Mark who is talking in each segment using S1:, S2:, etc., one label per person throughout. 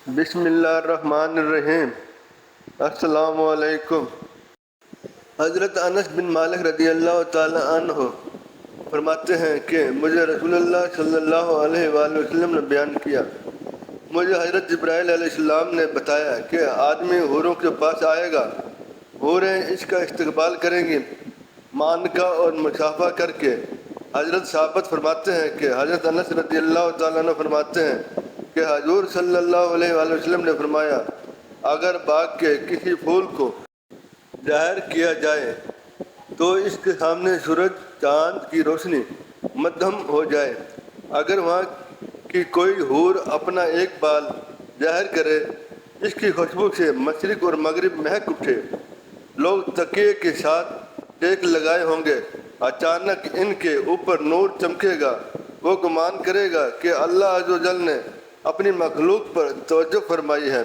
S1: بسم اللہ الرحمن الرحیم۔ السلام علیکم۔ حضرت انس بن مالک رضی اللہ تعالی عنہ فرماتے ہیں کہ مجھے رسول اللہ صلی اللہ علیہ وآلہ وسلم نے بیان کیا، مجھے حضرت جبرائیل علیہ السلام نے بتایا کہ آدمی حوروں کے پاس آئے گا، حوریں اس کا استقبال کریں گی معانقہ اور مصافحہ کر کے۔ حضرت ثابت فرماتے ہیں کہ حضرت انس رضی اللہ تعالیٰ عنہ فرماتے ہیں کہ حضور صلی اللہ علیہ وآلہ وسلم نے فرمایا، اگر باغ کے کسی پھول کو ظاہر کیا جائے تو اس کے سامنے سورج چاند کی روشنی مدھم ہو جائے، اگر وہاں کی کوئی حور اپنا ایک بال ظاہر کرے، اس کی خوشبو سے مشرق اور مغرب مہک اٹھے، لوگ تکیے کے ساتھ ٹیک لگائے ہوں گے، اچانک ان کے اوپر نور چمکے گا، وہ گمان کرے گا کہ اللہ عز و جل نے اپنی مخلوق پر توجہ فرمائی ہے،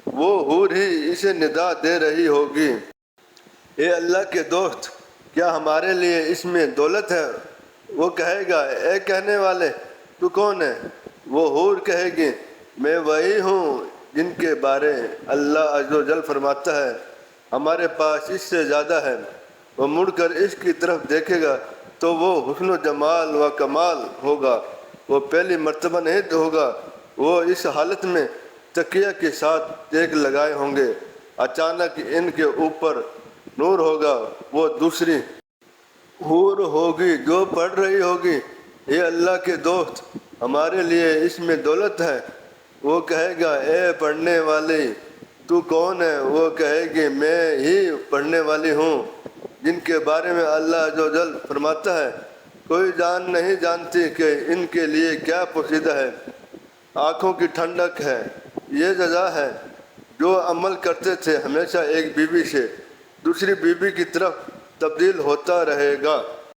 S1: وہ حور ہی اسے ندا دے رہی ہوگی، اے اللہ کے دوست، کیا ہمارے لیے اس میں دولت ہے؟ وہ کہے گا، اے کہنے والے تو کون ہے؟ وہ حور کہے گی، میں وہی ہوں جن کے بارے اللہ عز و جل فرماتا ہے ہمارے پاس اس سے زیادہ ہے۔ وہ مڑ کر اس کی طرف دیکھے گا تو وہ حسن و جمال و کمال ہوگا، وہ پہلی مرتبہ نہیں ہوگا، وہ اس حالت میں تکیہ کے ساتھ ٹیک لگائے ہوں گے، اچانک ان کے اوپر نور ہوگا، وہ دوسری حور ہوگی جو پڑھ رہی ہوگی، اے اللہ کے دوست، ہمارے لیے اس میں دولت ہے۔ وہ کہے گا، اے پڑھنے والی تو کون ہے؟ وہ کہے گی، میں ہی پڑھنے والی ہوں جن کے بارے میں اللہ عز و جل فرماتا ہے کوئی جان نہیں جانتی کہ ان کے لیے کیا پوشیدہ ہے، آنکھوں کی ٹھنڈک ہے، یہ جزا ہے جو عمل کرتے تھے، ہمیشہ ایک بیوی سے دوسری بیوی کی طرف تبدیل ہوتا رہے گا۔